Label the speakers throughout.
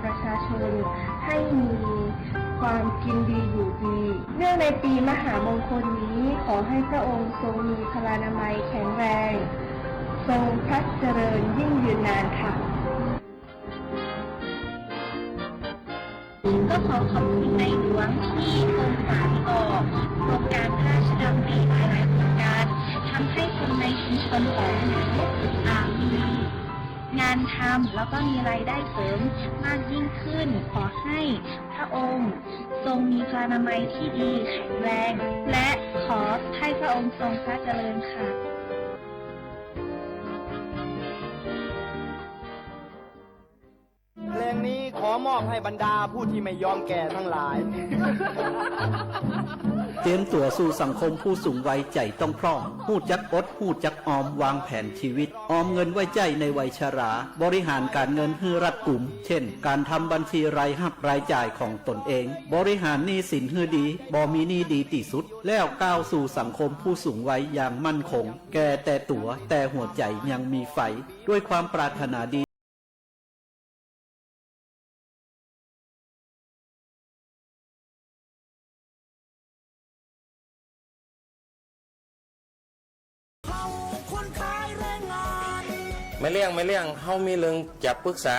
Speaker 1: ประชาชนให้มีความกินดีอยู่ดีเนื่องในปีมหามงคลนี้ขอให้พระองค์ทรงมีพลานามัยแข็งแรงทรงพระเจริญยิ่งยืนนานค่ะ
Speaker 2: ก็ขอขอบคุณในหลวงที่ทรงสานต่อโครงการพระราชดำริหลายๆโครงการทำให้คนในชุมชนของหนูมีงานทำแล้วก็มีรายได้เสริมมากยิ่งขึ้นขอให้พระองค์ทรงมีพลานามัยที่ดีแข็งแรงและขอให้พระองค์ทรงพระเจริญค่ะ
Speaker 3: เพลงนี้ขอมอบให้บรรดาผู้ที่ไม่ยอมแก่ทั้งหลาย
Speaker 4: เตรียมตัวสู่สังคมผู้สูงวัยใจต้องพร้อมหู้จักอดหู้จักออมวางแผนชีวิตออมเงินไว้ใจในวัยชราบริหารการเงินให้รัดกุมเช่นการทำบัญชีรายรับรายจ่ายของตนเองบริหารหนี้สินให้ดีบ่มีหนี้ดีที่สุดแล้วก้าวสู่สังคมผู้สูงวัยอย่างมั่นคงแก่แต่ตัวแต่หัวใจยังมีไฟด้วยความปรารถนาดี
Speaker 5: ไม่เลี่ยงเฮามีเรื่องจะปรึกษา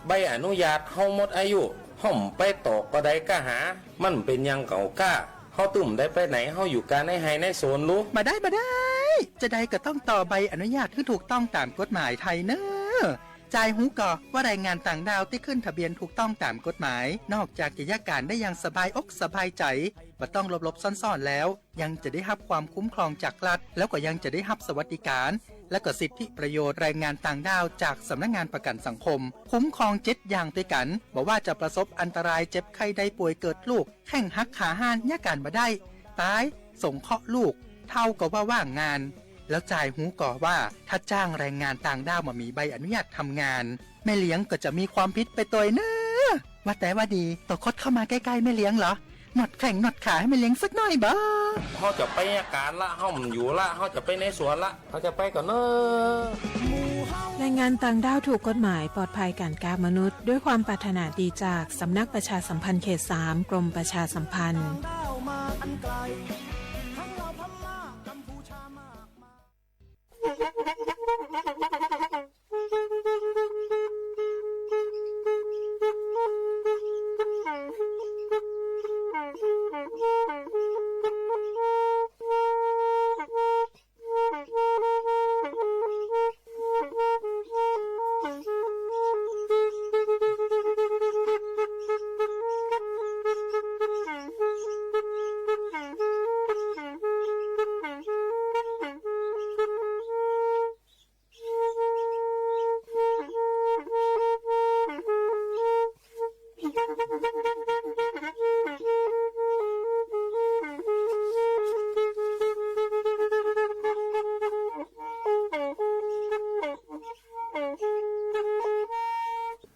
Speaker 5: ใบอนุญาตเฮาหมดอายุห่มไปตอกก็ได้ก็หามันเป็นยังเก่าก้าเฮาตุ่มได้ไปไหนเฮาอยู่การในไฮในโซนรู้
Speaker 6: มาได้จะได้ก็ต้องต่อใบอนุญาตที่ถูกต้องตามกฎหมายไทยเนอะจ่ายหูก่อว่าแรงงานต่างดาวที่ขึ้นทะเบียนถูกต้องตามกฎหมายนอกจากจะยากการได้อย่างสบายอกสบายใจว่าต้องหลบซ่อนๆแล้วยังจะได้รับความคุ้มครองจากรัฐแล้วก็ยังจะได้รับสวัสดิการและก็สิทธิประโยชน์แรงงานต่างดาวจากสำนักงานประกันสังคมคุ้มครอง7อย่างด้วยกันบอกว่าจะประสบอันตรายเจ็บไข้ได้ป่วยเกิดลูกแข้งหักขาห้านยากการมาได้ตายส่งเคราะห์ลูกเท่ากับว่าว่างงานแล้วจ่ายหูก่อว่าถ้าจ้างแรงงานต่างด้าวมามีใบอนุญาตทำงานแม่เลี้ยงก็จะมีความผิดไปตัวเนอะว่าแต่ว่าดีต่อคดเข้ามาใกล้ๆแม่เลี้ยงเหรอหนอดแข่งหนอดขาให้แม่เลี้ยงสักหน่อยบ้า
Speaker 5: เขาจะไปอาการละเขาอยู่ละเขาจะไปในสวนละเขาจะไปก่อนเนอะ
Speaker 7: แรงงานต่างด้าวถูกกฎหมายปลอดภัยการค้ามนุษย์ด้วยความปรารถนาดีจากสำนักประชาสัมพันธ์เขต 3 กรมประชาสัมพันธ์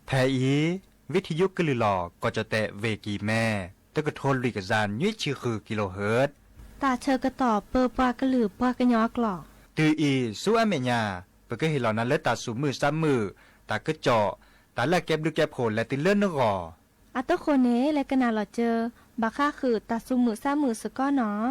Speaker 8: แทอีวิทยุกลือหลอกก็จะแตะเวกีแม่ตะกะโทนลิกจานยุ้ยชื่อคือกิโลเฮิรตซ์
Speaker 7: ตาเชอกระตอบเปอปากระหลือปากระยอกหลอก
Speaker 8: ตืออีสู้อเมญาเปก็เห็นเหล่านั้นและตาสูมือซ้ำมือตากระเจาะตาละเก็บดูแก็บโผลและติเลื่อนนกอ
Speaker 7: อัตโคเนและกนาหลอเจอบาค่าคือตาซุมือซ้ำมือสก้อเนาะ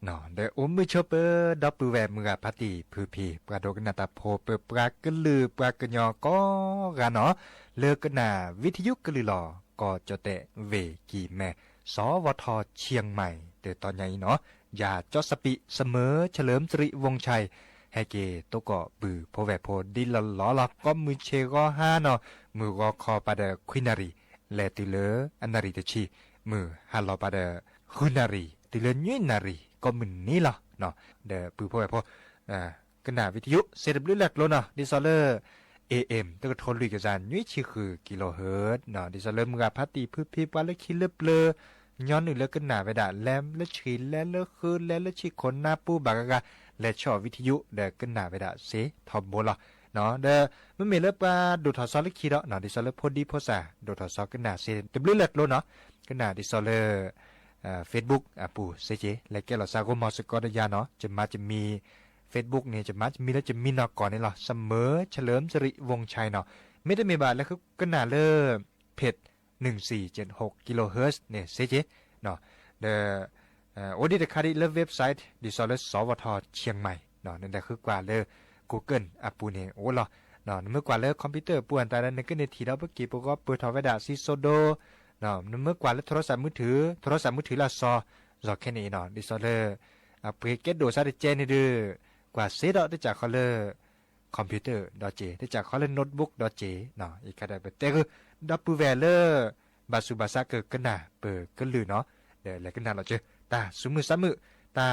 Speaker 8: เนาะเดอมือชอเปอร์ดอปือแวมือพัติพือพีปราโดกนาตาโพเปปรากลือปรากญอก็กันเนาะเลิกกันนาวิทยุกลือหลอก็จะแตะเวกีแม่สวทเชียงใหม่เดอตอนใหญ่เนาะอย่าจอสปิเสมอเฉลิมสิริวงชัยให้เกตก็บือโพแวโพดิลลอลก็มือเชก็ห้าเนาะมือก็คอปาเดควินารีแลติเลออันนารีตะชีมือฮัลโลปาเดคุนารีติเลญุนารีก็มึนนี่ล่ะเนาะเดอปือโพแวโพกนาวิทยุเซดบลิแลกโลนะดิซอเลอร์ AM ตะกทนลุยกะจานยุ้ยชิคือกิโลเฮิรตซ์เนาะดิซอเลอร์มือพัตติพืพิปาเลคิเลเปลย้อนหนึ่งเลิกกันหนาไปด่าแลมและชีและเลิกคืนและเลิกชีคนหน้าปูบากกะและชอบวิทยุเดอกันหนาไปด่าเสทอมโบล่ะเนาะเดอมันมีเลิกปาดูทอซอลคิดเนาะดิซอเลอร์พอดีพอซาดูทอซอกันหนาเซดบลิแลกโลเนาะกันหนาดิซอเลอร์Facebook ปูเซเจและแกเราซาโกมอสกอดยาเนาะจะมี Facebook เนี่ยจะมีแล้วจะมีนอกก่อนนี่หรอเสมอเฉลิมสิริวงชัยเนาะไม่ได้มีบาทแล้วคือก็น่าเลิศเพจ1476กิโลเฮิรตซ์เนี่ยเซเจเนาะเดโอดีเดคาดิเลเว็บไซต์ดิซอลสวทเชียงใหม่เนาะนั่นแหละคือกว่าเลย Google ปูเนี่ยโอ้ล่ะเนาะเมื่อกว่าเลยคอมพิวเตอร์ป่วนแต่ละนึงก็ในทีแล้วเมื่อกี้ปุ๊กก็เปิดทอไว้ด่าซิโซโดเนาะเมื่อกว่าแล้วโทรศัพท์มือถือละซอแค่นี้เนาะดิซอลเพื่อเก็ตโดซาดิเจนี่ดื้อกว่าเซดได้จากเขาเลยคอมพิวเตอร์.j ได้จากเขาเลยโน้ตบุ๊ก.j เนาะอีกก็ได้แต่คือดับปูแวเลอร์บาสุบาซาเกิดกันน่ะเปิดกันลือเนาะเดี๋ยวแล้วกันน่ะเราเจอตาซุมือซ้ำมือตา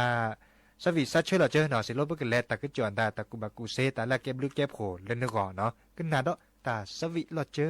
Speaker 8: สวิซัชเชอร์เราเจอเนาะสิโลบกันแลตาก็จวนตากูบากูเซตาละเก็บลึกเก็บโหเล่นนึกก่อนเนาะกันน่ะดอกตาสวิเราเจอ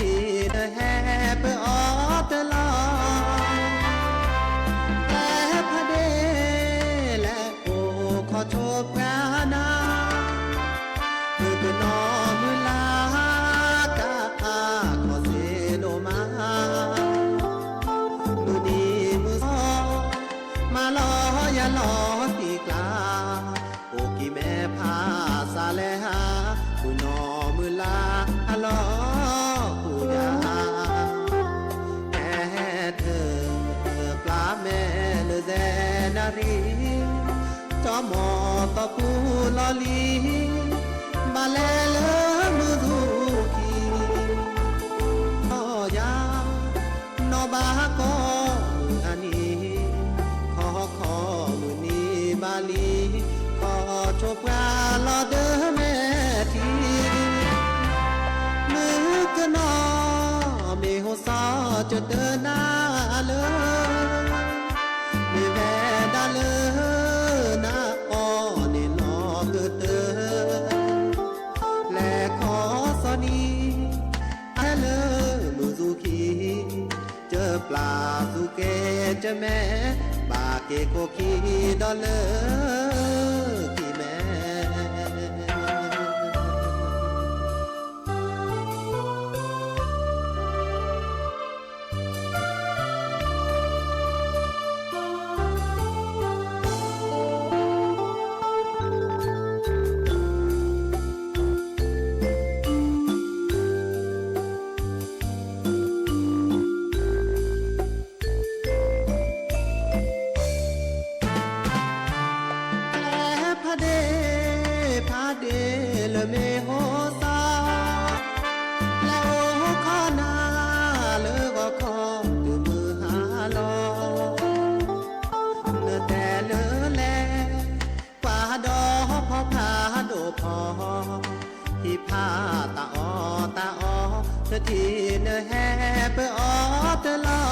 Speaker 9: ที่เดแฮเปออเตลอแต่พระเดและโอขอโชคพระนาคือนอมือลากาขอเสโดมามือดีมือซอมาลออย่าลอตีกลาโอกีแม่พาซาเลหาคือนอมือลาฮัลโหลจอมอตะกูลอลีบาเลเลมือดูกีอยานอบาก็อันนี้ขอมือนี้บาลีขอโชคราลอเดอแม่ทีมือกนอเมโหซอจะเดินหน้าเลยมีแวดาเลยนะอ้อนี่ลอเกิดเตอและขอสอนีไอเลยมือสุขีเจอปลาสุเกเจอแม่บาเกโกขีดอเลยที่แม่ เธอที่เนแฮเปออเตลอ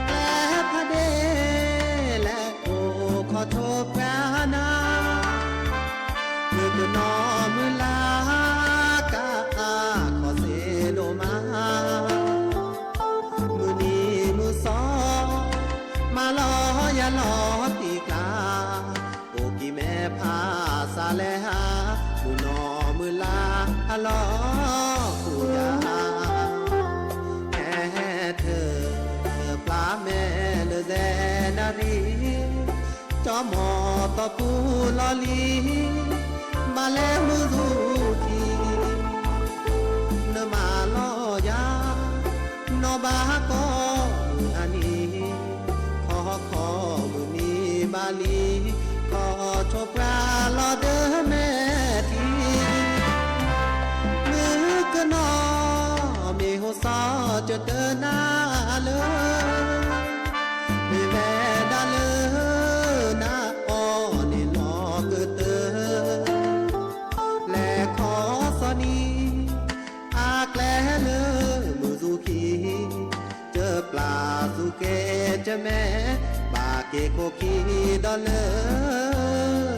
Speaker 9: และพระเดและโอขอโทษแปรนามือตัวนอมือลากาขอเสโดมามือนี้มือสองมาลออย่าลอตีกลาโอกี่แม่พาสาแลหามือนอมือลาลอกูยาแค่เธอปลาแม่เลแดนารีจอมอต่อปูลอลีมาแล้วมือดูทีเนมาลอยานอบาก็มืออันนี้ขอมือมีบาลีขอโชคปลาลอเดอแม่ทีมือกนอมีหัวซอจะเดินหน้าเลยมีแม่ดาเลยนะอ้อนี่ลอเกิดเตอและขอสอนีอากแลเลยมือสุขีเจอปลาสุเกจะแม่ปาเกโคคีดอเล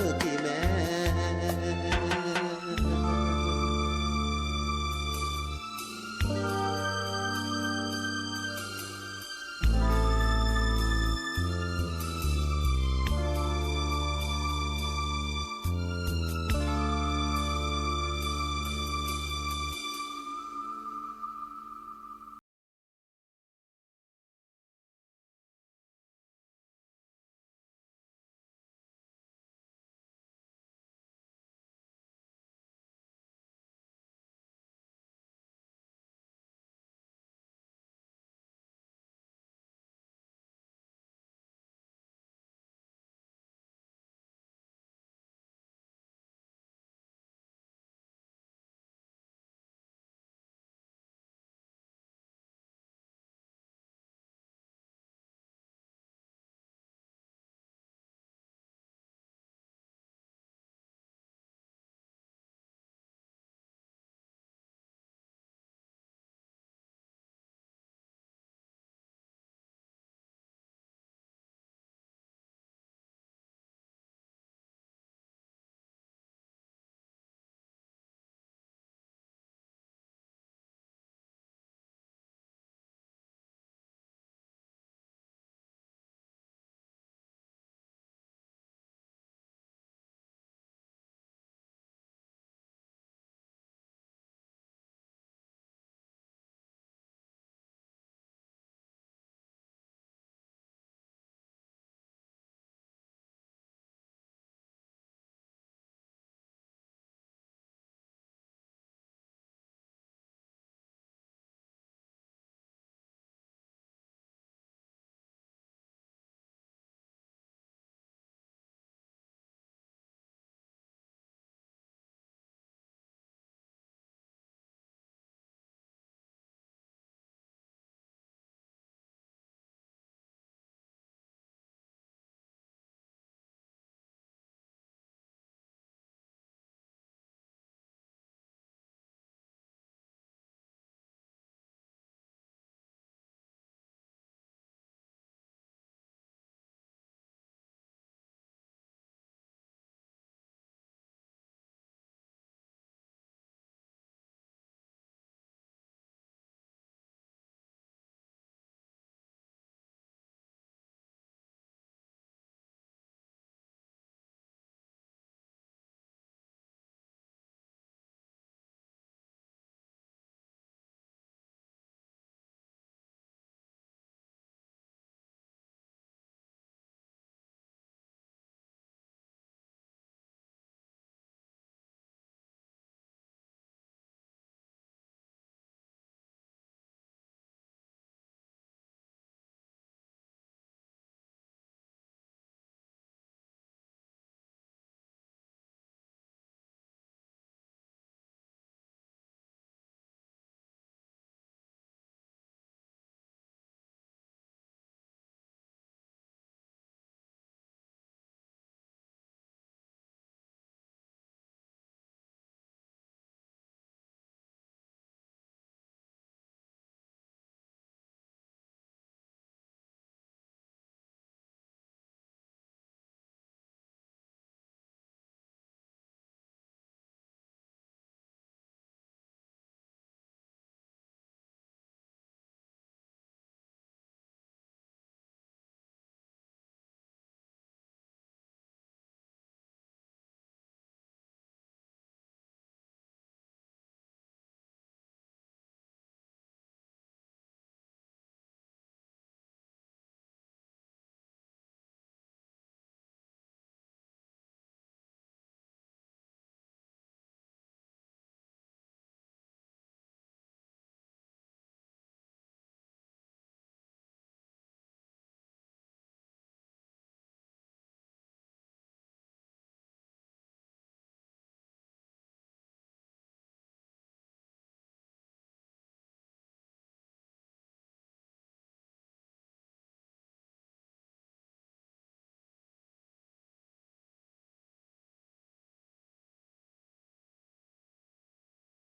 Speaker 9: ยที่แม่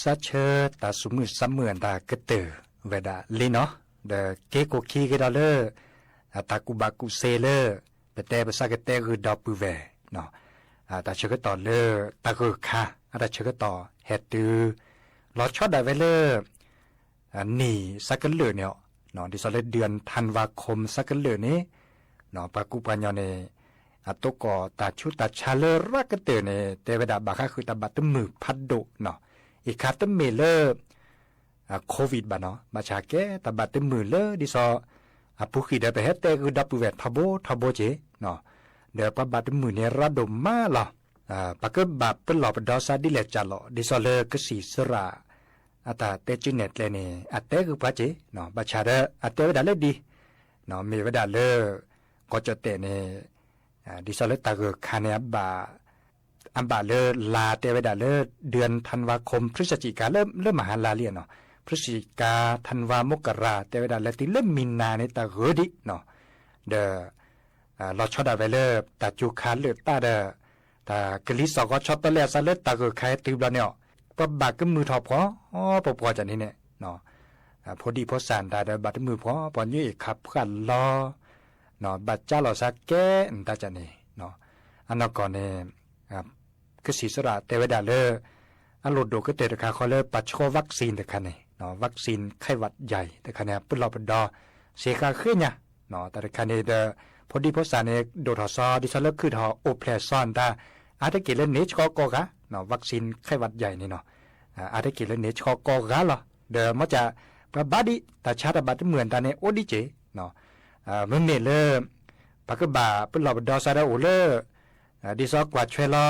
Speaker 8: สัชตาสมุสมือนตากระเตอเวดาลีเนาะเดเกโกคีกดาเลตากุบากุเซเลเปเตภาษากเตคือดอปูเวเนาะตาเชกต่อเลตาคือค่ะตาเชกต่อเฮตือรอชอดได้เวเลนี่สักเหลือเนี่ยเนาะดิสเลเดือนธันวาคมสักเหลือนี้เนาะปากุปัญญาเนตุกอตาชุตาชาเลรักเตอเนเตเวดาบาคะคือตาบัตมือพัดโดเนาะอีกคาตเมเลโควิดบาเนาะมาชาแกตาบัตมือเลดิซอผู้ขีดไปเฮตเตคือดับเวททบเจเนาะเดี๋ยวปะบัตมือเนี่ยระดมมาล่ะปะก็บับเป็นหลอบดอซาดิเลจาลอดิซอเลกสีสระอาตาเตจิเนตเลนี่อาเตคือปะเจเนาะบัชาเดอาเตเวดาเลดีเนาะมีเวดาเลก็จะเตเนดิซอเลตาคือคาเนบาอันบาเลลาเตเวดาเลเดือนธันวาคมพฤศจิกาเริ่มมหาลาเลียเนาะพฤศจิกาธันวามกราเตเวดาเลติเริ่มมีนาในตาเฮดิเนาะเดรอชอดาเวเลตาจูคาเลตาเดตากลิสก็ชอตเลซาเลตาคือใครติบลาเนี่ยปะบากก็มือทอพอปะพอจันนี่เนี่ยเนาะพอดีพอสานตาเดบัดมือพอปอนยี่ขับขันรอเนาะบัดจ้าเราสักแก่ตาจันนี่เนาะอันนั้นก่อนเนี่ยก็สีสระเตวดาเลอันโหลดโดก็เตะค่ะเขาเลยปัจจุวัคซีนแต่คันนี่เนาะวัคซีนไข้หวัดใหญ่แต่คันเนี่ยเป็นรอเป็นดอเสียค่าขึ้นเนี่ยเนาะแต่คันนี้เดพอดีพอสานเนี่ยโดดหอซอดิฉันเลิกคือหอโอเพลซอนตาอาจจะกินเล่นเนชก็กะเนาะวัคซีนไข้หวัดใหญ่นี่เนาะอาจจะกินเล่นเนชก็กะหรอเดมันจะประบาดิแต่ชาติบัตรเหมือนตาเนี่ยโอดิเจเนาะเมื่อเมลเลปักกบ่าเป็นรอเป็นดอซาดาโอเลดิซอกว่าช่วยรอ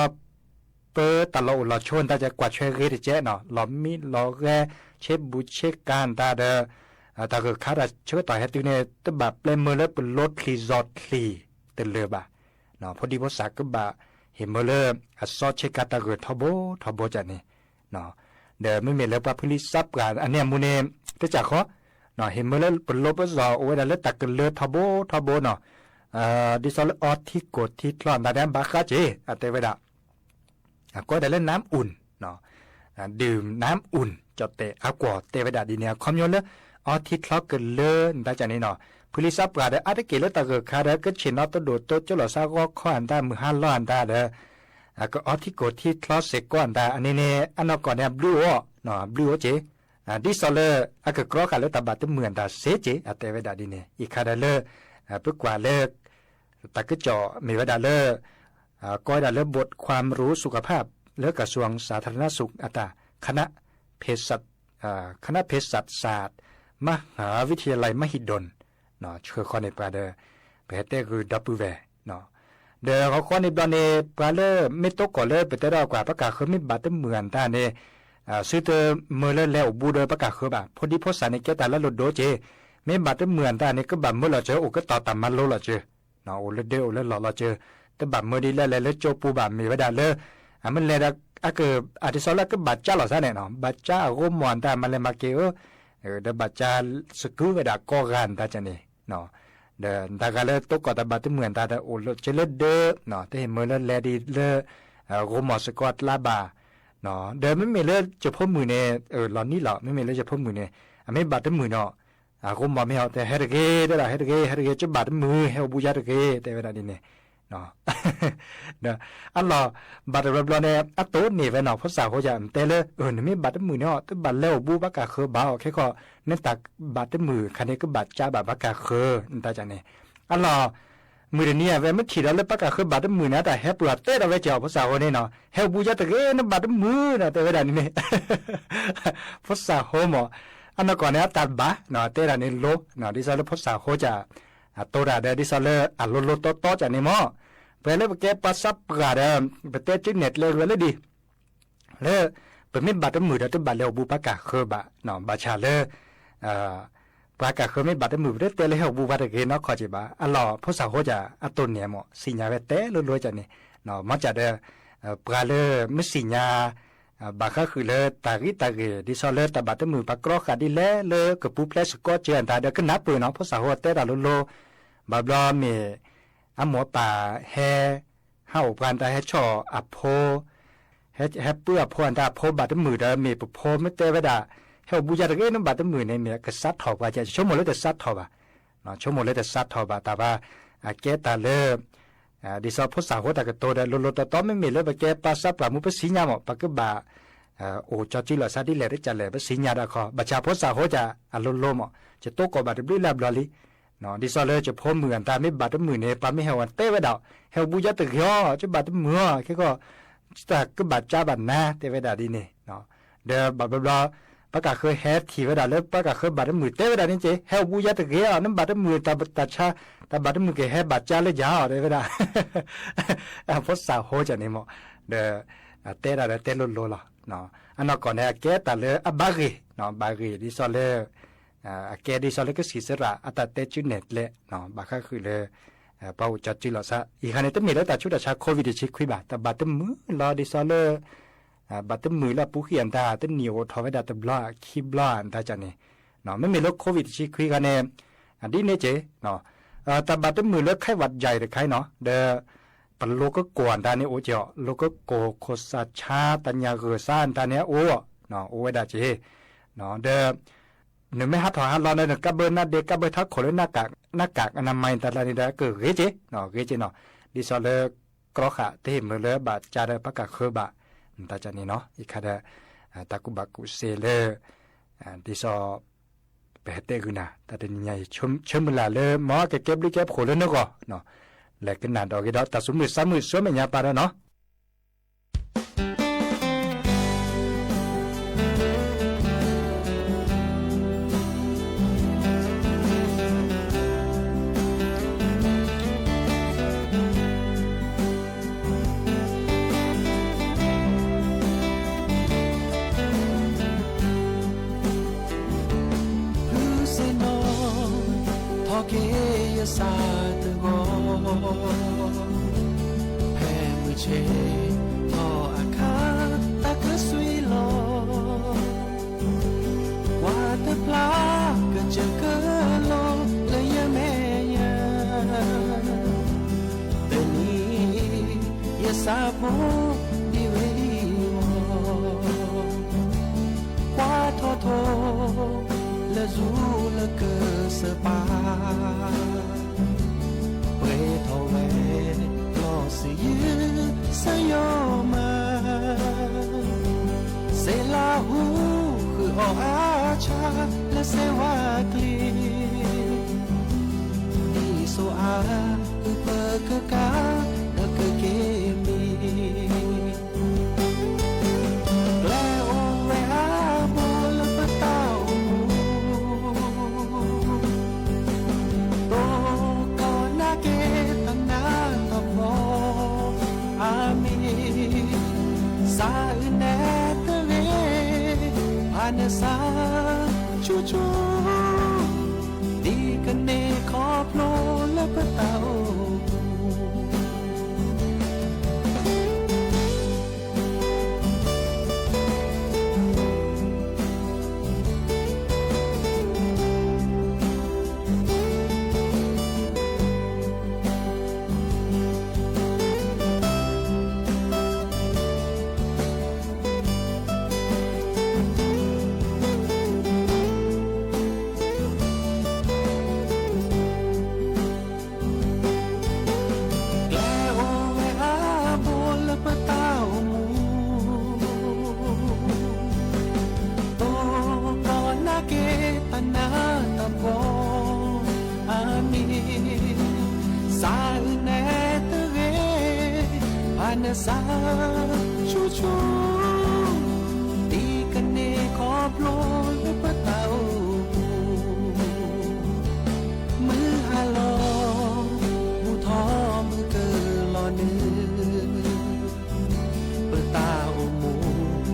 Speaker 8: เปิดตลอดเราชวนตาจะกว่าช่วยเรียเจเนาะเรามีเราแค่เช็ดบุเช็ดการตาเดตาคือขาดเชื่อต่อให้ตัวเนี่ยตแบบเปลมือแล้วเป็นรถคลีจอดคลีเต็มเลยบ่าเนาะพอดีภาษาก็บ่าเห็นมือเลยซอเช็คการตาคือทบจันนี่เนาะเดี๋ยวไม่มีแล้วว่าพลิซับกันอันเนี้ยมูเนก็จากเขาเนาะเห็นมือแล้วเป็นรถภาษาโอ้ยแล้วตาคือเลยทบเนาะดิซอลออที่กดที่คลอนตาแดงบักเจอันเตเวดาก็ได้เล่นน้ำอุ่นเนาะดื่มน้ำอุ่นจดเตะอากว่าเตเวดาดีเนี่ยคอมยอนเลยออที่ทลอกกันเลยได้จากนี้เนาะพลิซับกันอาจจะเกิดแล้วแต่เกิดขาดก็เช่นเอาตัวโดดตัวจุลสาก็ข้ออันได้มือห้าล้ออันได้เด้อก็ออที่กดที่ทลอเสกก้อนได้อันนี้เนี่ยอันนั้นก่อนเนี่ยบลูเนาะบลูเจดิซอลเลยอากกรอกันแล้วแต่บัดเหมือนได้เสเจอันเตเวดาดีเนี่ยอีกขาดเลยเพื่อกว่าเลิกแต่ก็จ่อมีเวดาเลอก็ได้เริ่มบทความรู้สุขภาพเลือกกระทรวงสาธารณสุขอัตราคณะเภสัชศาสตร์มหาวิทยาลัยมหิดลเนาะชื่อข้อในปลาเดอไปเฮเตคือดับเบิลเวเนาะเดอเขาข้อในปลาเนปลาเลอไม่ตกก่อนเลยไปแต่เรากว่าประกาศเขาไม่บาดเหมือนตาเนซื้อเตอเมื่อแล้วบูเดอประกาศเขาแบบพอดีพอสารในแก่ตาแล้วหลุดโดเจไม่บาดเหมือนตาเนก็แบบเมื่อเราเจอโอ้ก็ต่อตามมันโลเราเจอเนาะโอ้เลเดอเลหล่อเราเจอแต่แบบเมื่อดีแล้วโจปูแบบมีเวลาเลยมันเลยอะคืออาทิตย์สองแล้วก็บัตรจ้าหล่อซะเนี่ยเนาะบัตรจ้าก็มวนแต่มันเลยมาเกี่ยวเดี๋ยวบัตรจ้าสกุลเวลาก่อการตาจันนี่เนาะเดี๋ยวตาการเลยตกก่อนแต่บัตรเหมือนตาแต่โอ้เจริญเด้อเนาะแต่เห็นเมื่อแล้วดีเลยก็มอสกอตลาบาเนาะเดี๋ยวไม่มีเลยจะพ่อมือเนี่ยหล่อนนี่หล่อไม่มีเลยจะพ่อมือเนี่ยไม่บัตรมือเนาะก็มอไม่เอาแต่เฮดเกได้ละเฮดเกจะบัตรมือเฮลบูยาเกแต่เวลานี้เนี่ยเนาะเนาะอันล่ะบัตรรับรองเนี่ยอัตโตนี่เวเนาะภาษาเขาจะแต่เลยนี่มีบัตรมือเนาะแต่บัตรแล้วบูบักกะคือบ่าวแค่ก็นั่นตักบัตรมือคันนี้ก็บัตรจ้าบักกะคือตาจันนี่อันล่ะมือเนี่ยเวมันถีแล้วบักกะคือบัตรมือนะแต่เฮปลัดเต้เราไว้เจ้าภาษาเขาเนี่ยเนาะเฮลบูยาตะเกนั่นบัตรมือนะแต่เวลานี้เนี่ยภาษาเขาหมออันนั้นก่อนเนี่ยตัดบ้าเนาะเต้เราเนี่ยโลเนาะดิฉันภาษาเขาจะตัวระเดดิฉันเลยโลโตจากนี่มั้งเพื่อเล่นเก็บปัสสับกระเดไปเตะจิ้งเน็ตเลยดีเลยเป็นมิตรบัตรมือเดี๋ยวจะบัตรเลี้ยวบูปากาเคบะเนาะบาชาเลยปากาเคไม่บัตรมือเดี๋ยวเตะเลี้ยวบูบัตรเกนเนาะขอจีบะอันหล่อภาษาเขาจะตัวเนี่ยมั้งสิญญาเวเตะรวยจากนี่เนาะมันจะเดปลาเลยไม่สิญญาบางครั้งคือเลยตากิตาเกดิฉันเลยแต่บัตรมือปากรอขาดีเลยกับปุ๊บแล้วสก็เจอแต่เดี๋ยวก็นับปืนเนาะภาษาเขาเตะแต่โลบาบลอเมหมอป่าแฮเฮาปานตาแฮชออโพ แฮปเปื้อพวนตาโพบัดมือเด้อมีปโพไม่เตวดาเฮาบูชาตะเกนบัดมือในเมียก็ซัดถอบว่าจะชั่วโมงเลยแต่ซัดถอบอ่ะเนาะชั่วโมงเลยแต่ซัดถอบแต่ว่าแกตาเลดิซอพุทธสาวตะกะโตเดลตตอไม่มีเลยบะแกปาซับปะมุปสิญญาหมอปะกะบะโอจอจิลซาดิเลได้จัดเลยบะสิญญาดะคอบะชาพุทธสาวจะอลโลหมอจะโตกอบะดบลิลับลอลิเนาะดิซอเลยจะพเหมือนตาไม่บาดมือเนี่ยปาไม่เฮาวันเตวดาเฮาบูชาตะเกยอจะบาดมือแค่ก็ตะกะบะจาบันนาเตวดาดินี่เนาะเดบะบะปากกาเคยแฮทีเวดาเลยปากกาเคยบาดมือเตวดานี่เจเฮาบูชาตะเกยอนั้นบาดมือตาชาแต่บาดมือเกแฮบาดจาเลยยาวเลยเวดาพุทธสาวจะนี่หมอเดเตดาเตลโลล่ะเนาะอันนั้นก่อนเนี่ยแกตาเลยบากีเนาะบากีดิซอเลยแกดิซอเลยก็สีสระอัตเตจุเน็ตเลยเนาะบาค่าคือเลยเป่าจัดจิลซะอีกคันนี้ต้องมีแล้วแต่ชุดชาโควิดชิคุยบาแต่บาดมือรอดิซอเลยบาดมือแล้วผู้เขียนตาต้นเหนียวทอไว้ดาตบล้อคีบล้ออันตาจันนี่เนาะไม่มีโรคโควิดชิคุยกันเนี่ยอันนี้เนี่ยเจเนาะแต่บาดมือแล้วไข้หวัดใหญ่หรือไข้เนาะเดปโลก็กวนตาเนี่ยโอเจาะโลก็โกโคซาชาตัญญาเกซ่านตาเนี่ยโอเนาะโอไว้ดาเจเนาะเดหนึ่งไม่ฮัทถอฮัทรอในหนึ่งกับเบอร์หน้าเด็กกับเบอร์ทักขนเลยหน้ากากอนามัยตาลานิดาเกิดเกจเนาะเกจเนาะดิซอเลกรอกะเตมเลยบาดจาเดปะกะเคบะตาจานี่เนาะอีกคาเดตากุบักุเซเลดิซอเปเตกุนาตาเดนใหญ่ชมลาเลหมอเก็บลิเก็บขนเลยเนาะก็เนาะแลกกันนานดอกกี่ดอกตาสมมือสามมือสวยไม่ยาปาแล้วเนาะ
Speaker 9: สาตะโกแห่มือเชทออาคาตะกะสุยโลว่าตะพลากะจะกะโลเลยยะแม่ยะแต่นี้ยะสาโพดิเวดิโวว่าทอโทละจูละกะสะปาสยอมาเซลาหูคือออาชาและเสวากลีดีโซอาคือเปกะกาและกะเกมีแลโอเวอาโบละปะตาโตกอนาเกตังนาตะโมสาเนตเวพานสาชูชูดีกันเนขอโปรและปะเตาสาชูชูดีกันเนขอโปรและปะเตามือฮาโลมูทอมือเกอลอนือปะเตามู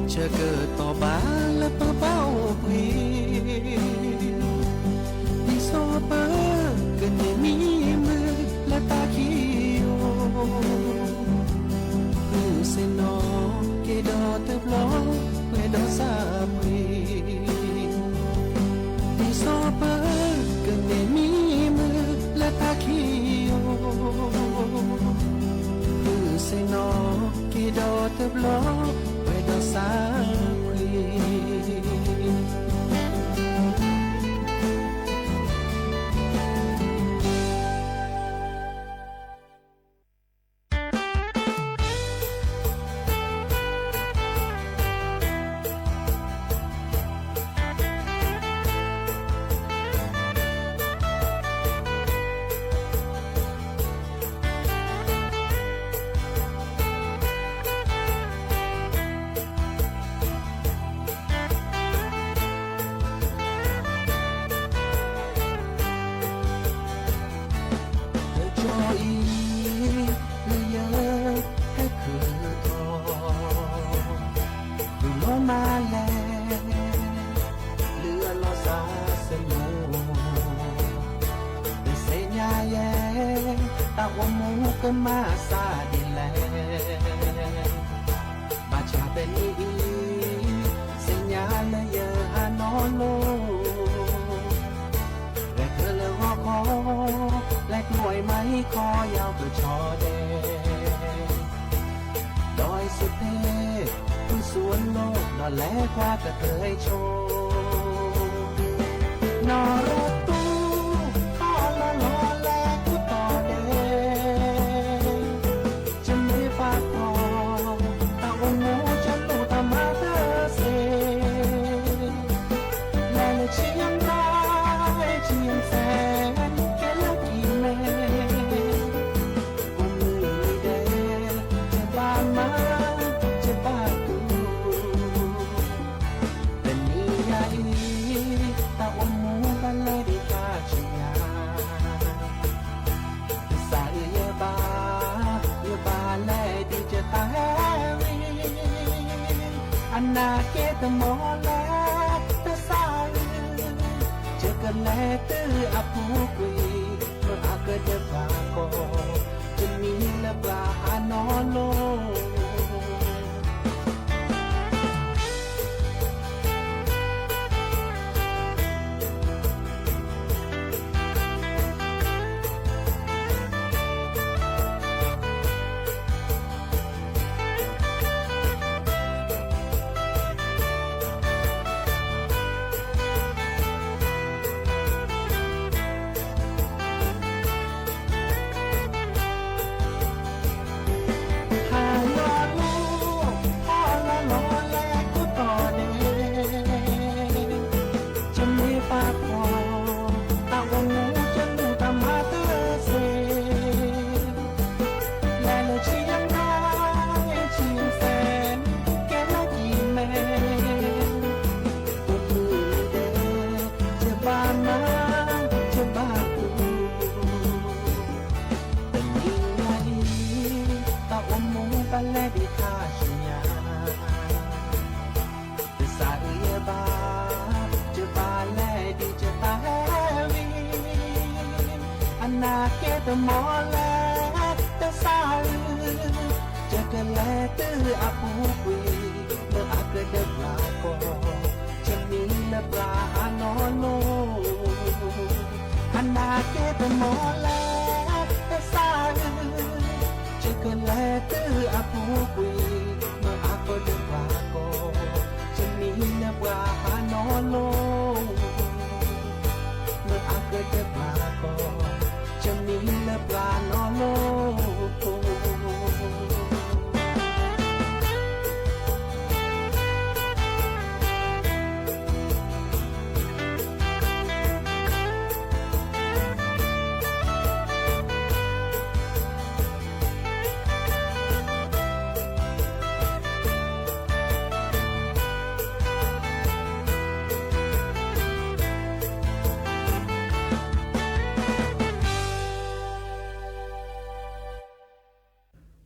Speaker 9: เชเกิดต่อบาและปะเป้าพีดิโซเปอร์กันเนมีมือและตาคิโอเซโนเกดอต โลแลกเธอเลยว่าขอแลกหน่วยไหมขอยาวเพื่อชอแดงดอยสุเทพคือสวนโลกนอนแลกว่ากระเทยโชว์นอรถตู้ข้อละล้อแลกกูต่อแดงจะไม่ฝากพอตาองงูจะตูตามาเธอเซแลเชียงรายเชียงแสนแค่ละกี่เมตรกูมือเดจะบ้านมาจะบ้านกูเป็นนี่ใหญ่ตาองงูกันเลยดีกาชิยาสายเยบาแลดีจะตายอันนาเกตมอแลตะสายเจอกันแลตื้ออภูกุยเมื่ออาเกิดเดบาโกจะมีละบาอานอโลนาเกตมอแลตะสายเจอกันแลตื้ออภูกุยเมื่ออาเกิดเดินลาโกจะมีละปลาอานอนโลอันนาเกตมอแลตะสายเจอกันแลตื้ออภูกุยเมื่ออาเกิดเดินลาโกจะมีละปลาอานอนโลเมื่ออาเกิดเดินลาโกจะมีละปลานอโล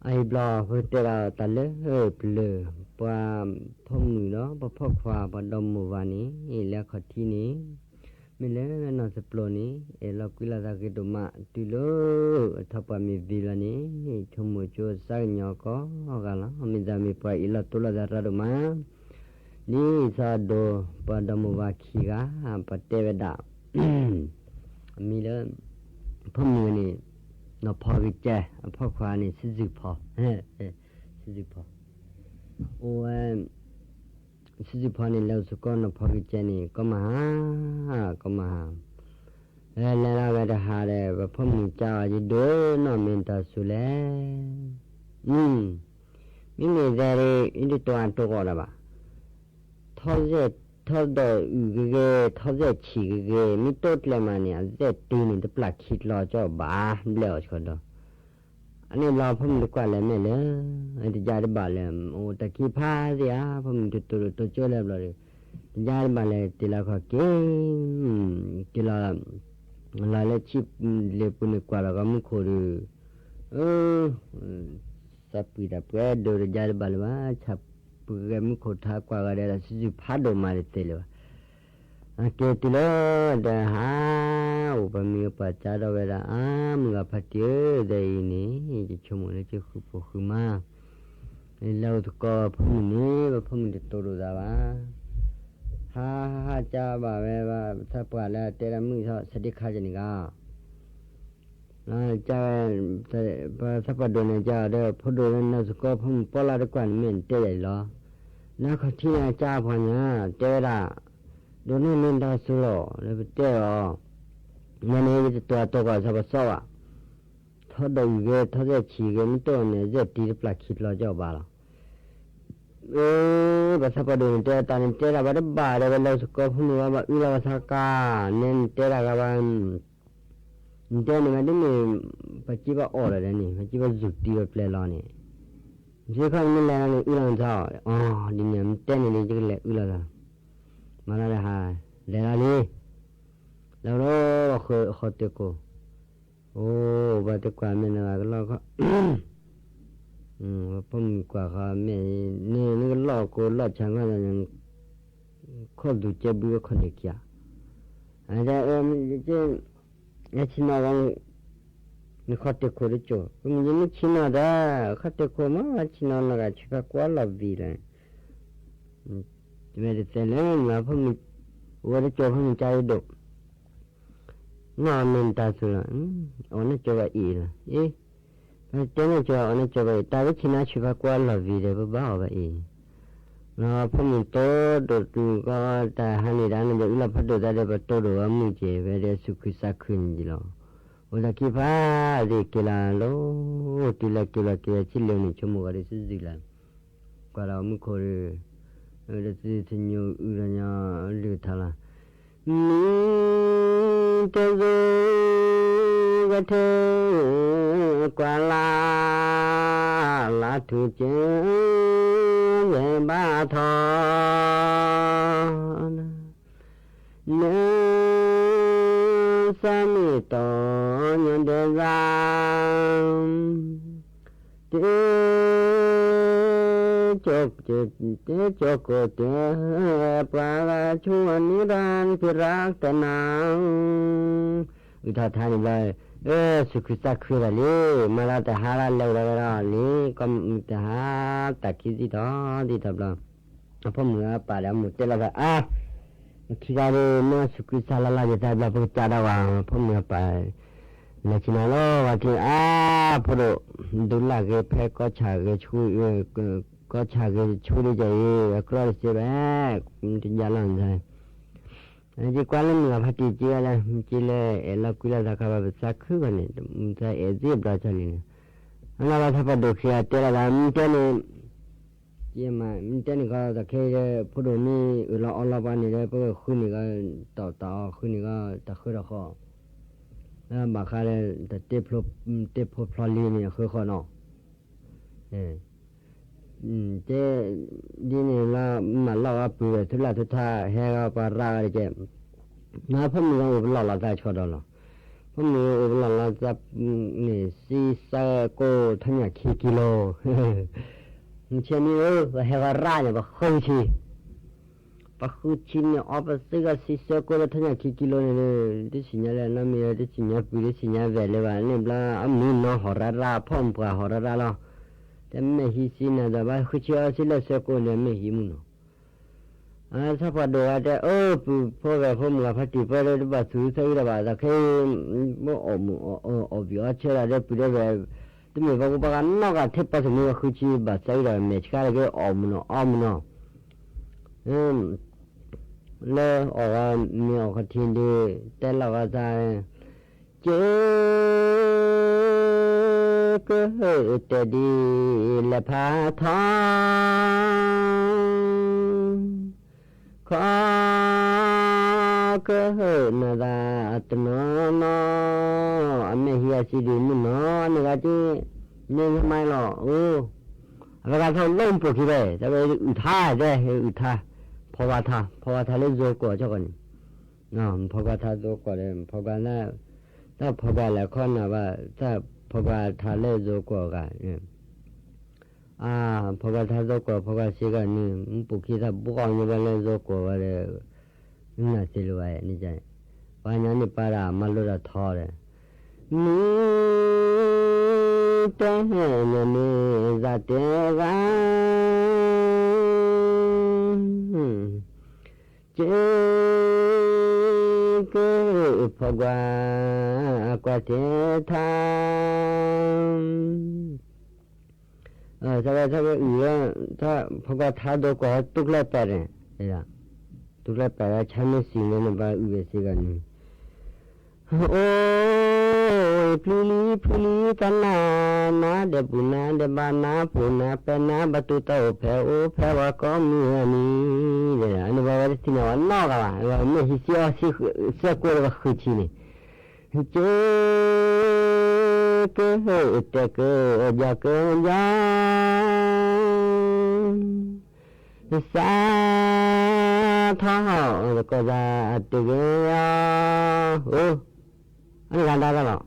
Speaker 10: ไอ้บลอเพื่อเตราตะเลเปลือปาพ่อมือเนาะปพ่อควาปดมหมู่วานี้แล้วขอที่นี้ไม่แล้วนอนสปโลนี้เราคุยละตะกิตุมาตุโลทับปามีวิลานี้ชมมือจูสักญอก็กันละมีจามีไปอิละตุละดาระมานี่ซาโดปดมวาคีกาปเตเวดามีแล้วพ่อมือนี่นพอวิจัยพ่อควานี่สิพอสิพอโอ้สิพอนี่แล้วสุกนพอวิจัยนี่ก็มาแล้วเวลาหาเลยพ่อมีเจ้าจะโดนเมนตาสุเลมิมีเดรีอินดิตัวอันตัวก่อนละบ่ทอดเกทอดฉีเกมีโต๊ะเลยมาเนี่ยเจ็ดตีนี่ตะปลักคิดรอเจ้าบ้าเบลชคนเดียวอันนี้รอพ่อมีกว่าเลยแม่เลยอันที่ยาได้บาเลยโอ้ตะกี้พาสิพ่อมีตัวเจ้าเลยเลยยาได้บาเลยตีละข้อเก่งตีละเลยชิบเลยปุ่นกว่าแล้วก็มุขดูสับปีดาเพื่อดูยาได้บาเลยว่าชับเพื่อมุขท้ากว่าก็ได้ละสิพาดูมาเลยเตลวะเกติโลเดหาอุปมีอุปจารเวลามึงกับพัดเยอะได้นี่จะชมเลยจะคือมาแล้วทุกคนพวกนี้พวกมันจะโตดูดาวะ ha cha ba ve ba sa pa la te ra mu so sa di kha ja ni ga cha sa pa do ne cha de pho do ne so ko phum pa la de kwan men te yai lo na kha thi na cha pha nya te ra do ne men da so lo le te ro ne ne to to ka sa ba so wa tho do ge tho de chi ge mi to ne je ti pla khit lo ja ba la ba sa pa do te ta ne te ra ba de ba de lo so ko phum wa ba u la sa ka ne te ra ga ba te ne ga de ne pa chi ba o la de ne pa chi ba zu ti ba ple lo ne je kha ne la ne u la sa di ne te ne ne je le u la ma la ha le la le lo lo kho te ko ba te kwa me na ga lo ko pum kwa ga me ne ne lo ko lo chang ga ne kho du che bu kho ne kya a da je ne chi na ga ni kho te ko ri cho ni ni chi na da kho te ko ma chi na la ga chi ka kwa la vi le me de te le na pum wo de cho pum chai do na men ta su la ona cho ga i la te ne cho ona cho ga ta de chi na chi ka kwa la vi de ba ba i na pum to do tu ga ta ha ni da ne de la pha do da de ba to do mu je ve de su khu sa khun ji lo ola ki ba de ke la lo ti la ke chi le ni cho mo ga de su zi la kwa ra mu ko re de si nyu u ra nya lu tha la ni te zo ga the kwa la thu che ve ba tho ne sa mi to nyen de ra te cho ko te pa chu ni ran pi rak ta na u tha tha ni la su khu sa khu la le ma la ta ha la le la le kom ta ha ta ki di ta bla apa mu pa la mu te la a ki ga le ma su khu sa la je ta bla pu ta da wa phu mu pa le chi na lo wa ki a phu do du la ge phe ko cha ge chu có cha cái chú đi chạy có là xe bé thì nhà làm rồi chỉ quan là mình phải chỉ là quy là các bạn sẽ khứ cái này sẽ dễ ra cho nên nó là phải được khi thế là mình thế này chỉ mà mình thế này có là khi phụ nữ này ở bên này bây khứ này cái tàu khứ này cái ta khứ là khó mà khai là tiếp phục phơi này khứ khó nó thế đi này là mà lo áp bự thứ là thứ tha hay là bà ra cái gì nó phải mình lo là tại chỗ đó là phải mình lo tại này xí sa cô thân nhà kilo mình xem như hay là ra nhà bà không chi nhà áp xí cái xí sa cô thân nhà kilo này đi xin nhà là nó mình đi xin nhà bự đi xin nhà về là vậy nên là âm mình nó họ ra phong qua họ ra lo thế mấy hi xin là đó ba khi chưa xin là sẽ có là mấy hi muốn sao phải đồ ra phô về phô mua phải chỉ phải là bà chú thấy là bà khi ở biểu chơi là để bây giờ tụi mình vào cái nó cái thiết bắt mình khi chỉ bà thấy là mấy cái nó lỡ ở nhiều cái thiên đi tên là cái gì chứ cơ hội để đi là phá thang khó cơ hội là ra nó anh hiểu gì đi nó người chứ nhưng mai lo và cái thằng lông bột kia đấy tại vì tha phô tha lấy rồi của cho con phô tha rồi của đấy phô là ta phô là con nào và ta phô tha lấy rồi của cái phô tha rồi của phô xí cái này bột kia ta bốc ăn như vậy lấy rồi của cái này là xí vậy như vậy và nhà này para mà lúc đó thò đấy thế này ra thế ra เจก็พกว่ากว่าเจทางถ้าอือถ้าพกว่าทาดก็ตุกไล่ไปเลยเนี่ยตุกไล่ไปแล้วฉันไม่สิ่งนั้นบ้าอือสิกันนี่โอ้ยพลีตนานาเดบุนาเดบานาปูนาเปนาบตุตโอแพโอแพว่าก็มีอันนี้เนี่ยอันนี้ว่าสิเนาะนอกอ่ะว่าไม่ฮิเสียกว่าคือที่นี่เจก็เตก็ยาก็ยาสาท่าก็จะติเกยาโอ้อันนี้กันได้แล้วล่ะ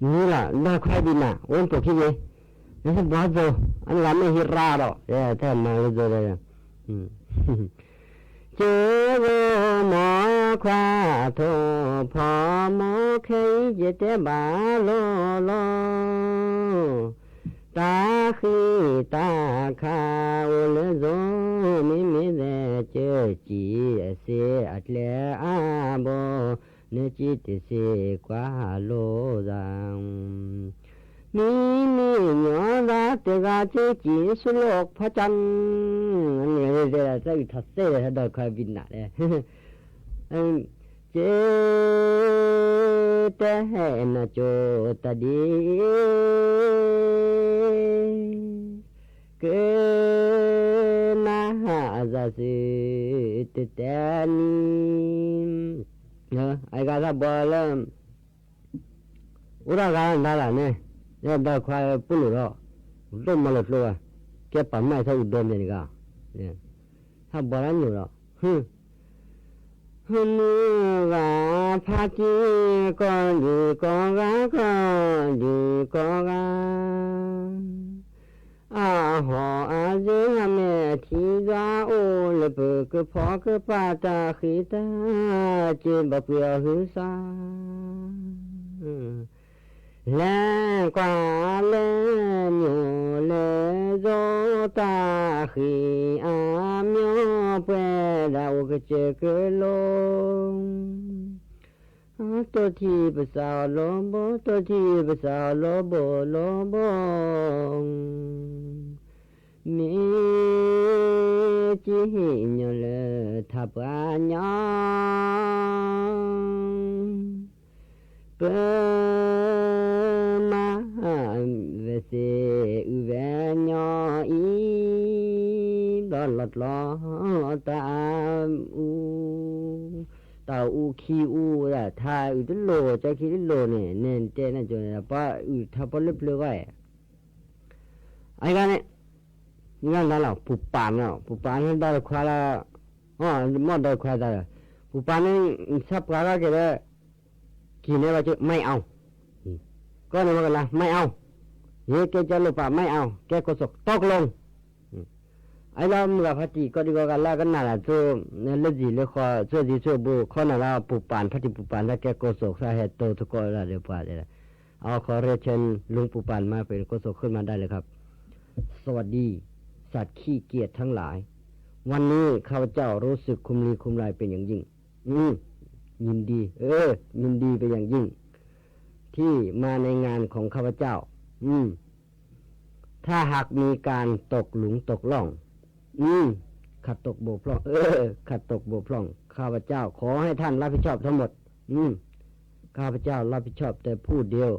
Speaker 10: นี่ล่ะได้ใครบินน่ะวันตัวขี้เลยนี่是ဘာ做อันนี้ไม่ฮิราหรอกแต่มาเลย做的เจโกหมอควาโทพอหมอเคยเจเตบาโลโลตาขีตาคาโอเลโซมิเดเจจีเสอัตเลอาโบเนจิตเสกวาโลซังมีหยอดาเตกาเจจีสุโลกพระจันทร์อันนี้เดี๋ยวจะทัศเสถ้าได้ใครบินน่ะเนี่ยเจเตนะโจตดีเกนะหาซาสิตเตนีไอ้กาซาบอลอุราการนั่นแหละเนี่ยได้ใครปุ่นหรอร่มมาหลุดเลยแกปั่นไม่เท่าอุดมเลยนี่ก็เนี่ยถ้าบอลอยู่หรอมือกาพาจีก็อยู่ก็กาอยู่ก็กาอาหออาเจาเมทีจาโอเลเปกพอกปาตาขิตาเจบเปียหุสาแลกว่าเลโยเลโซตาขีอาเมียวเปดาวกเจกโลตัวที่ภาษาโลโบตัวที่ภาษาโลโบโลโบมีจิหิญเลทับอัญญาเปมาเวเสอุเวญออีดอลลอตาอูตาอูคีอูละทาอุดโลจะคีดโลเนี่ยเน้นเจนะจนนะป้าอุทับเล็บเลยไว้ไอ้กันเนี่ยงั้นแล้วผู้ปานแล้วผู้ปานนั้นได้ควาละมอดได้ควาได้ผู้ปานนี่สับกาก็ได้กินเนี่ยว่าจะไม่เอาก็เนี่ยว่ากันละไม่เอาเฮ้แกจะลุปะไม่เอาแกก็สกตกลงไอ้เราเมื่อพัติก็ดีกว่ากันละกันน่ะล่ะตัวเนี่ยเลือดจีเลือดคอช่วยดีช่วยบุข้อน่ะเราผู้ปานพัติผู้ปานแล้วแกก็สกสาเหตุโตทุกคนละเดี๋ยวป่าเดี๋ยวเอาขอเรียนเชิญลุงผู้ปานมาเป็นก็สกขึ้นมาได้เลยครับสวัสดีสัตว์ขี้เกียจทั้งหลายวันนี้ข้าพเจ้ารู้สึกคุ้มลีคุ้มลายเป็นอย่างยิ่งยินดียินดีเป็นอย่างยิ่งที่มาในงานของข้าพเจ้าถ้าหากมีการตกหลุมตกล่องขัดตกบกพร่องขัดตกบกพร่องข้าพเจ้าขอให้ท่านรับผิดชอบทั้งหมดข้าพเจ้ารับผิดชอบแต่ผู้เดียว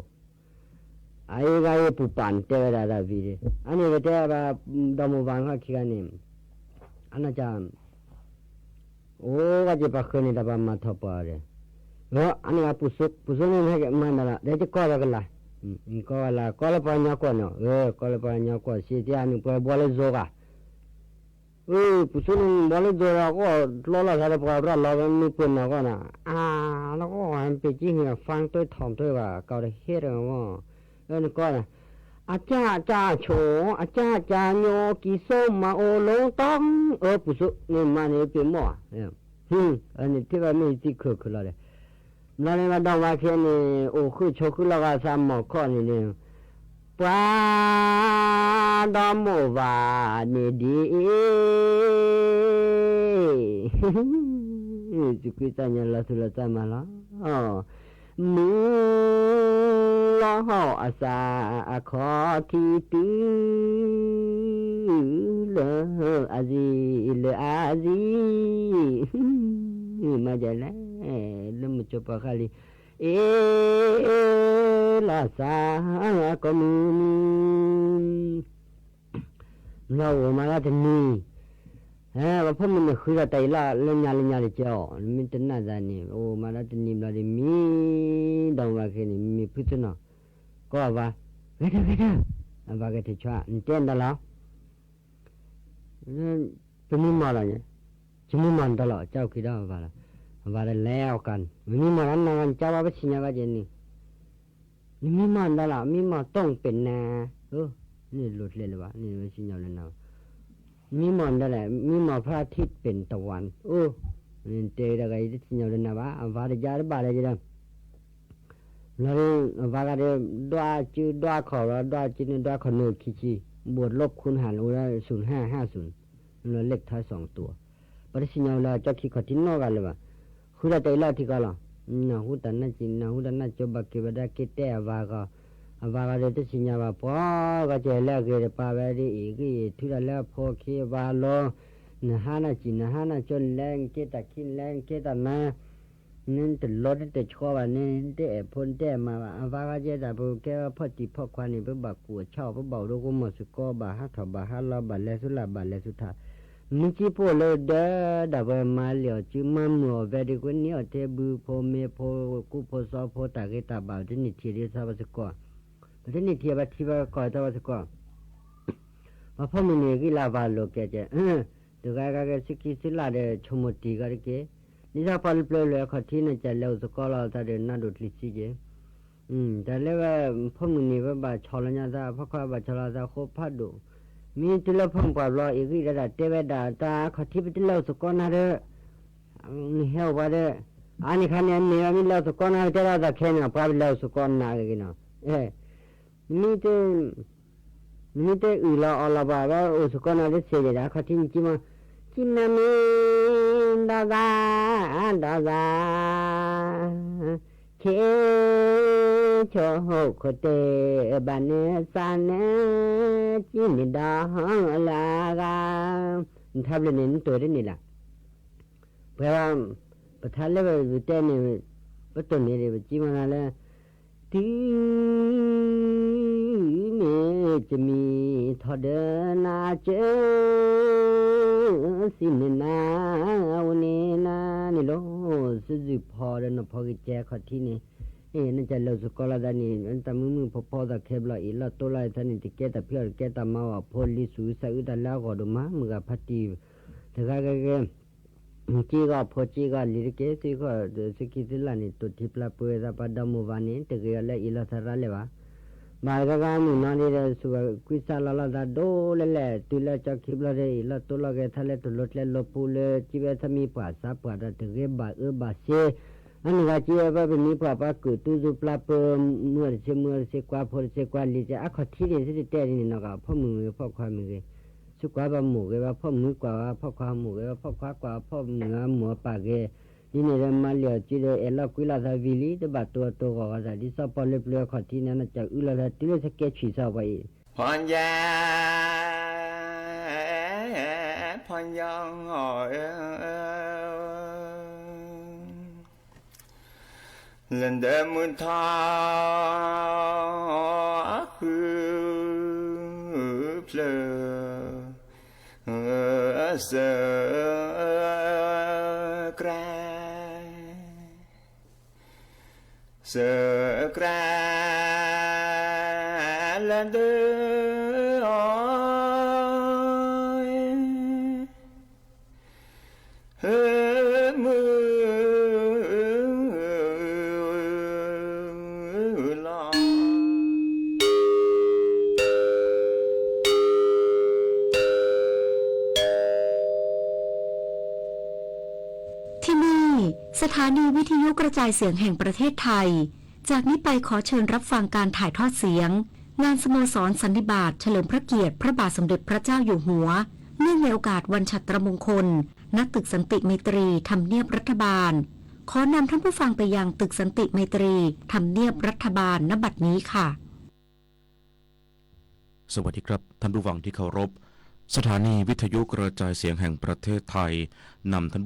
Speaker 10: ไอ้ไงผู้ปั่นเตะได้ได้วีอันนี้ก็เตะแบบดมวังเขาคิดกันนี่อันนั้นจะโอ้ก็จะปักคนนี้ดับมาทับไปเลยอันนี้ก็ปุสุนี่ให้มันนั่นแหละเดี๋ยวจะก้าวกันละก้าวละไปเนี่ยก้าวเนาะก้าวไปเนี่ยก้าวสิ่งที่อันนี้ไปบอลโจกะปุสุนี่บอลโจกะก็ล้อละอะไรไปเราไม่เป็นนะก็นะแล้วก็เห็นไปจริงเนี่ยฟังตัวถ่อมตัวว่าเขาได้เห็นว่านี่ก็นะอาจารย์จ่าโฉอาจารย์จ่าโยกิโซมาโอลงต้องปุสุนี่มาเนี่ยเป็นหม้ออันนี้ที่ว่าไม่ติดคืออะไรนั่นเองว่าดาวว่าแค่นี้โอ้คือโชคุลากาสามหม้อข้อนี่เนี่ยป้า တော်မို့ပါနေဒီဒီကိစ္စညာလာဆူလာတမလားမူလာဟောအစာအခေါ်တီတူလေအဇီလေအဇီမကြလဲလမချပခါလီလာစာကမူလောမလာတနီဘာဖမမခွေးတိုင်လာလညာလေကြောမင်းတနတ်ဇာနေအိုမလာတနီမလာဒီမီတောင်းပါခဲနေမီဖုတနာကောဘာဝေဒအဘာကတိချွာတဲ့တယ်လားတမီမလာညချမမန်တလားကြောက်ခိတော့ဘာလားဘာလဲအောက်ကန်မီမလာနာန်ကြောက်ပါချင်းကကျင်းနေမီမန်တလားမီမတော့เป็นနာဟိုนี่หลุดเลยว่ะนี่ไม่ใช่ยาวเลยนะมีมอนได้แหละมีหมอพระอาทิตย์เป็นตะวันโอ้นี่เตะอะไรที่ยาวเลยนะวะว่าได้ยาได้บาเลยจ้ะแล้วว่าก็ได้ดัวจื้อดัวขอแล้วดัวจีนดัวขอเนื้อขี้บวชลบคูณหารอุระ0550แล้วเลขท้าย2ตัวปริสิญญาแล้วเจ้าขี้ขอทิ้งนอกกันเลยว่ะคือได้ละที่ก็ล่ะนะฮู้ตันนะจินนะฮู้ตันนะจบบักเกบดาเกเตว่าก็အဘာကလည်းတချင်ညာပါပေါ်ကကျလက်ကြရပါပဲဒီကြီးထူလာဖို့ခေပါလောနဟာနာချီနဟာနာချွန်လန်ကေတခိလန်ကေတမနင်းတလောတဲ့ချောပါနင်းတဲ့ဖွန်တဲ့မှာအဘာကကျတာဘူးကဲဖော့တီဖော့ခွာနေဘဘကူချောက်ဘဘောတို့ကမစကောဘာဟာထဘာဟာလာဘလဲဆုလာဘလဲဆုသာမြကြီးပို့လို့ဒါဘမာလျောချီမမောဗေဒီကိုနီအတေဘူးဖိုမေဖိုကူဖိုစောဖိုတာကေတာဘာဒီနီချီရစာဘစကောဒီနေ့ဒီဘာတိဘာကောတော့စကောမဖမနေကြီးလာပါလို့ကြကြဒီကစကိစလာတဲ့ချုံမတီကရကေနိစာပလပလခတိနဲ့ကြလောက်စကောလာတဲ့နတ်တို့လိစီကြီးဒါလည်းဖမနေဘာချောလညာသာဖခွာဘာချောလာသာခိုဖတ်တို့မင်းတလဖံပါလောဧကိရတာတေဝတာတာခတိပတလောက်စကောနာတဲ့ဟဲဝါတဲ့အာနိခဏနေမီလောက်စကောနာတဲ့တာခဲနေပါဘလောက်စကောနာကေနော်မိတဲ့ဥလာအလာဘာဘာဥစကနာတဲ့စေရခတင်ချီမချိနမင်းဒါသာခေချောဟုတ်ခတဲ့ဘာနေစာနေချိနေတာဟလာကထပ်လည်းနေတော်ရနေလားဘယ်ပထားလည်းပဲတဲ့နေဘတ်တော်နေတယ်ကြည်မလာလဲတီနေချမီထော်ဒနာချေစီနနာဝနေနာနေလို့စစဖော်ရနဖော်ကြခတိနေနကြလို့စကောလာဒနီတမမှုဖော်တာခေဘလာအီလာတိုလိုက်သနေတကက်တပြောကက်တမောဖော်လီဆူဆာဥဒလာကောဒမမကဖတီတကကကြီးကဖော်ကြီးကလီကေစီကစကိတလာနေတူတီပလာပွဲတာပဒမဝနီတကယ်လည်းအီလာသရလည်းပါမာကကမနာနေတဲ့ဆိုကွိဆာလာလာဒါဒိုလဲတူလာချခိဘလာရေလာတိုလာကထလဲတူလော့လဲလောပူလေချိဝဲသမီပါစာပါတာတကယ်ဘာဘာစေအနိကချိဝဲဘမီပါပါကူတူဇူပလာပမွေစေကွာဖော်စေကွာလီချအခတိရစစ်တဲ့နေနော်ကဖမှုဖောက်ခွာမှုสุกว่าบะหมูเกว่าพ่อมือกว่าพ่อความหมูเกว่าพ่อคว้ากว่าพ่อเนื้อหมูปากเกนี่เนี่ยมาเหลียวจิเดเอลกุลาซาวิลีตบะตัวก็ว่าดิซอปอเลเปลขอที่นั้นจะอุลาซาติเลสเกชีซาไว้
Speaker 3: พรยาพรยองเล่นเดมุนทาเพลเสกรลันเดอมือลอ
Speaker 11: สถานีวิทยุกระจายเสียงแห่งประเทศไทยจากนี้ไปขอเชิญรับฟังการถ่ายทอดเสียง งานสโมสรสันนิบาตเฉลิมพระเกียรติพระบาทสมเด็จพระเจ้าอยู่หัวเนื่องในโอกาสวันฉัตรมงคลณตึกสันติไมตรีทำเนียบรัฐบาลขอนำท่านผู้ฟังไปยังตึกสันติไมตรีทำเนียบรัฐบาลณบัดนี้ค่ะ
Speaker 12: สวัสดีครับท่านผู้ฟังที่เคารพสถานีวิทยุกระจายเสียงแห่งประเทศไทยนำท่านผู้